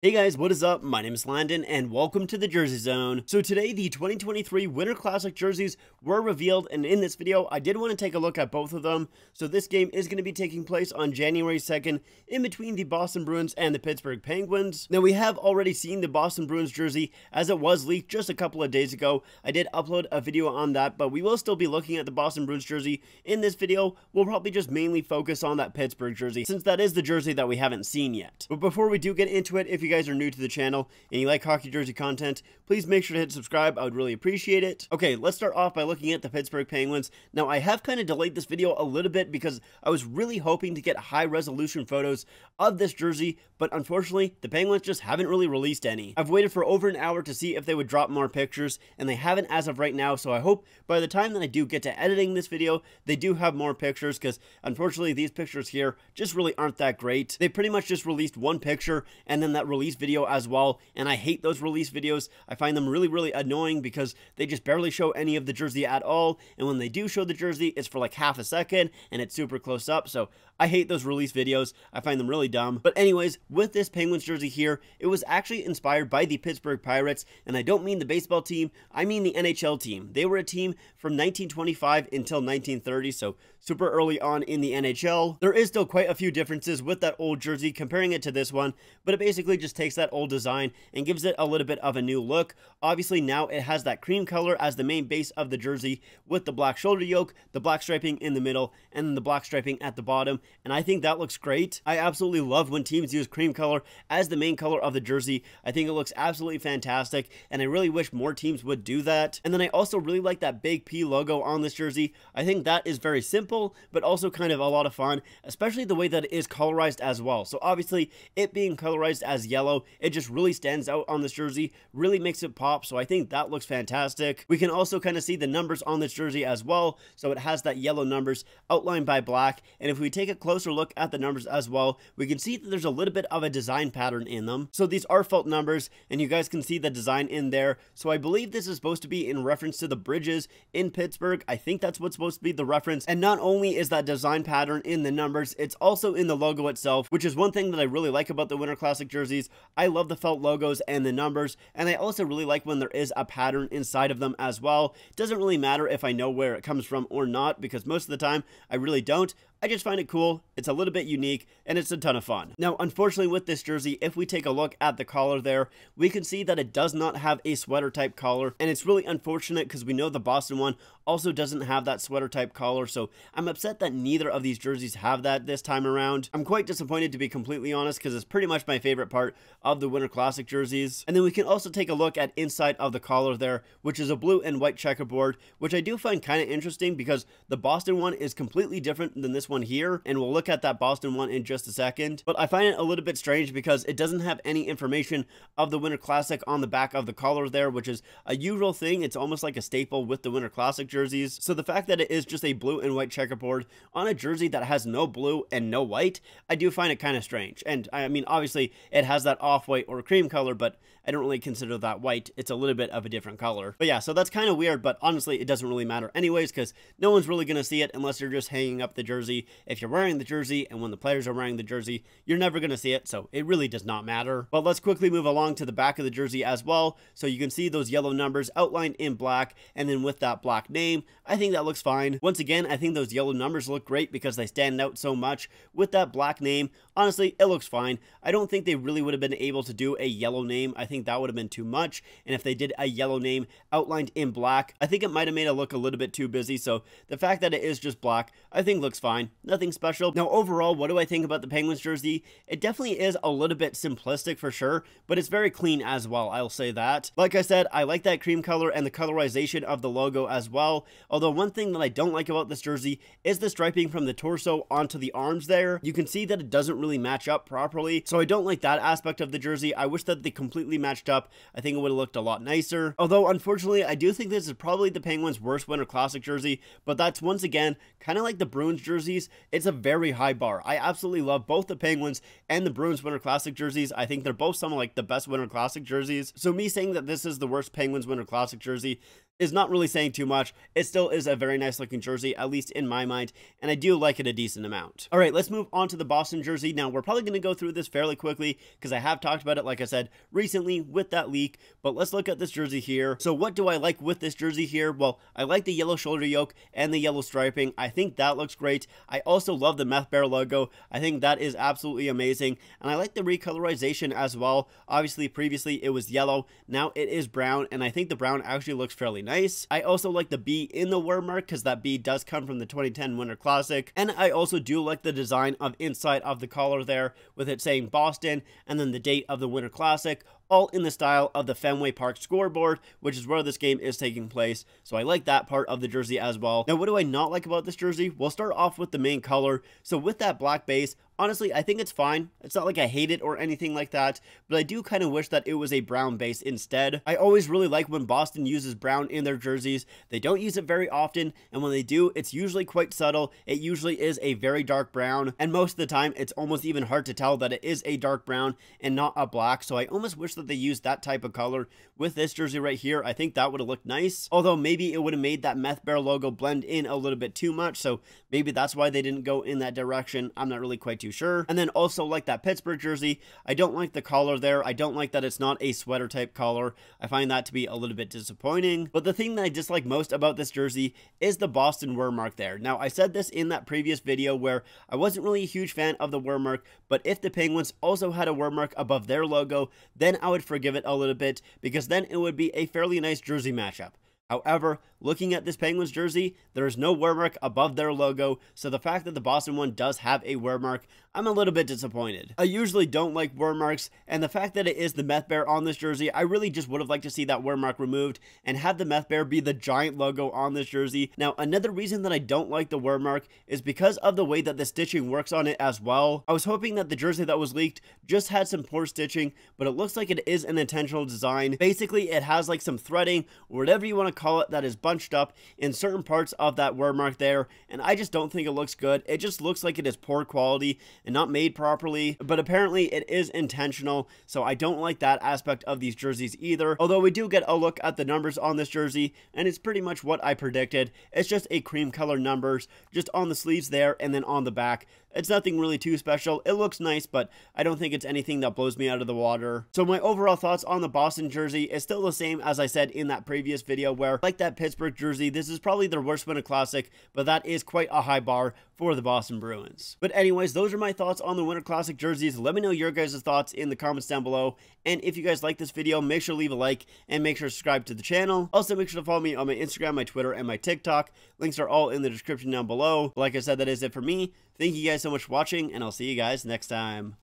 Hey guys, what is up? My name is Landon and welcome to the Jersey Zone. So today the 2023 Winter Classic jerseys were revealed, and in this video I did want to take a look at both of them. So this game is going to be taking place on January 2nd in between the Boston Bruins and the Pittsburgh Penguins. Now we have already seen the Boston Bruins jersey as it was leaked just a couple of days ago. I did upload a video on that, but we will still be looking at the Boston Bruins jersey in this video. We'll probably just mainly focus on that Pittsburgh jersey since that is the jersey that we haven't seen yet. But before we do get into it, if you guys are new to the channel and you like hockey jersey content, please make sure to hit subscribe. I would really appreciate it. Okay, let's start off by looking at the Pittsburgh Penguins. Now, I have kind of delayed this video a little bit because I was really hoping to get high resolution photos of this jersey, but unfortunately, the Penguins just haven't really released any. I've waited for over an hour to see if they would drop more pictures, and they haven't as of right now, so I hope by the time that I do get to editing this video, they do have more pictures, because unfortunately, these pictures here just really aren't that great. They pretty much just released one picture, and then that release video as well, and I hate those release videos. I find them really annoying because they just barely show any of the jersey at all, and when they do show the jersey, it's for like half a second, and it's super close up, so I hate those release videos. I find them really dumb. But anyways, with this Penguins jersey here, it was actually inspired by the Pittsburgh Pirates, and I don't mean the baseball team, I mean the NHL team. They were a team from 1925 until 1930, so super early on in the NHL. There is still quite a few differences with that old jersey comparing it to this one, but it basically just takes that old design and gives it a little bit of a new look. Obviously now it has that cream color as the main base of the jersey with the black shoulder yoke, the black striping in the middle, and then the black striping at the bottom, and I think that looks great. I absolutely love when teams use cream color as the main color of the jersey. I think it looks absolutely fantastic, and I really wish more teams would do that. And then I also really like that big P logo on this jersey. I think that is very simple, but also kind of a lot of fun, especially the way that it is colorized as well. So obviously, it being colorized as yellow, it just really stands out on this jersey, really makes it pop, so I think that looks fantastic. We can also kind of see the numbers on this jersey as well, so it has that yellow numbers outlined by black, and if we take a closer look at the numbers as well, we can see that there's a little bit of a design pattern in them. So these are felt numbers, and you guys can see the design in there, so I believe this is supposed to be in reference to the bridges in Pittsburgh. I think that's what's supposed to be the reference, and not only is that design pattern in the numbers, it's also in the logo itself, which is one thing that I really like about the Winter Classic jerseys. I love the felt logos and the numbers, and I also really like when there is a pattern inside of them as well. It doesn't really matter if I know where it comes from or not, because most of the time I really don't. I just find it cool, it's a little bit unique, and it's a ton of fun. Now, unfortunately with this jersey, if we take a look at the collar there, we can see that it does not have a sweater type collar, and it's really unfortunate because we know the Boston one also doesn't have that sweater type collar, so I'm upset that neither of these jerseys have that this time around. I'm quite disappointed, to be completely honest, because it's pretty much my favorite part of the Winter Classic jerseys. And then we can also take a look at inside of the collar there, which is a blue and white checkerboard, which I do find kind of interesting because the Boston one is completely different than this one here, and we'll look at that Boston one in just a second. But I find it a little bit strange because it doesn't have any information of the Winter Classic on the back of the collar there, which is a usual thing. It's almost like a staple with the Winter Classic jerseys. So the fact that it is just a blue and white checkerboard on a jersey that has no blue and no white, I do find it kind of strange. And I mean, obviously it has that off-white or cream color, but I don't really consider that white. It's a little bit of a different color. But yeah, so that's kind of weird, but honestly, it doesn't really matter anyways, because no one's really going to see it unless you're just hanging up the jersey. If you're wearing the jersey, and when the players are wearing the jersey, you're never going to see it, so it really does not matter. But let's quickly move along to the back of the jersey as well, so you can see those yellow numbers outlined in black, and then with that black name, I think that looks fine. Once again, I think those yellow numbers look great because they stand out so much. With that black name, honestly, it looks fine. I don't think they really would have been able to do a yellow name. I think that would have been too much, and if they did a yellow name outlined in black, I think it might have made it look a little bit too busy, so the fact that it is just black, I think looks fine. Nothing special. Now, overall, what do I think about the Penguins jersey? It definitely is a little bit simplistic for sure, but it's very clean as well, I'll say that. Like I said, I like that cream color and the colorization of the logo as well, although one thing that I don't like about this jersey is the striping from the torso onto the arms there. You can see that it doesn't really match up properly, so I don't like that aspect of the jersey. I wish that they completely matched up. I think it would have looked a lot nicer. Although, unfortunately, I do think this is probably the Penguins' worst Winter Classic jersey, but that's once again kind of like the Bruins jerseys. It's a very high bar. I absolutely love both the Penguins and the Bruins Winter Classic jerseys. I think they're both some of like the best Winter Classic jerseys. So me saying that this is the worst Penguins Winter Classic jersey, is not really saying too much. It still is a very nice looking jersey, at least in my mind, and I do like it a decent amount. All right, let's move on to the Boston jersey. Now, we're probably going to go through this fairly quickly because I have talked about it, like I said, recently with that leak, but let's look at this jersey here. So what do I like with this jersey here? Well, I like the yellow shoulder yoke and the yellow striping. I think that looks great. I also love the Meth Bear logo. I think that is absolutely amazing, and I like the recolorization as well. Obviously, previously it was yellow, now it is brown, and I think the brown actually looks fairly nice. I also like the B in the word mark because that B does come from the 2010 Winter Classic, and I also do like the design of inside of the collar there with it saying Boston and then the date of the Winter Classic, all in the style of the Fenway Park scoreboard, which is where this game is taking place. So I like that part of the jersey as well. Now, what do I not like about this jersey? We'll start off with the main color. So with that black base, honestly, I think it's fine. It's not like I hate it or anything like that, but I do kind of wish that it was a brown base instead. I always really like when Boston uses brown in their jerseys. They don't use it very often, and when they do, it's usually quite subtle. It usually is a very dark brown, and most of the time, it's almost even hard to tell that it is a dark brown and not a black, so I almost wish that they used that type of color with this jersey right here. I think that would have looked nice, although maybe it would have made that Meth Bear logo blend in a little bit too much, so maybe that's why they didn't go in that direction. I'm not really quite too sure. And then also like that Pittsburgh jersey, I don't like the collar there. I don't like that it's not a sweater type collar. I find that to be a little bit disappointing. But the thing that I dislike most about this jersey is the Boston word mark there. Now, I said this in that previous video where I wasn't really a huge fan of the word mark, but if the Penguins also had a word mark above their logo, then I would forgive it a little bit because then it would be a fairly nice jersey matchup. However, looking at this Penguins jersey, there is no word mark above their logo, so the fact that the Boston one does have a word mark, I'm a little bit disappointed. I usually don't like word marks, and the fact that it is the Meth Bear on this jersey, I really just would have liked to see that word mark removed and have the Meth Bear be the giant logo on this jersey. Now, another reason that I don't like the word mark is because of the way that the stitching works on it as well. I was hoping that the jersey that was leaked just had some poor stitching, but it looks like it is an intentional design. Basically, it has like some threading, or whatever you want to call it, that is bunched up in certain parts of that word mark there, and I just don't think it looks good. It just looks like it is poor quality and not made properly, but apparently it is intentional, so I don't like that aspect of these jerseys either. Although we do get a look at the numbers on this jersey, and it's pretty much what I predicted. It's just a cream color numbers just on the sleeves there and then on the back. It's nothing really too special. It looks nice, but I don't think it's anything that blows me out of the water. So my overall thoughts on the Boston jersey is still the same as I said in that previous video where, like that Pittsburgh jersey, this is probably their worst Winter Classic, but that is quite a high bar for the Boston Bruins. But anyways, those are my thoughts on the Winter Classic jerseys. Let me know your guys' thoughts in the comments down below. And if you guys like this video, make sure to leave a like and make sure to subscribe to the channel. Also, make sure to follow me on my Instagram, my Twitter, and my TikTok. Links are all in the description down below. Like I said, that is it for me. Thank you guys so much for watching, and I'll see you guys next time.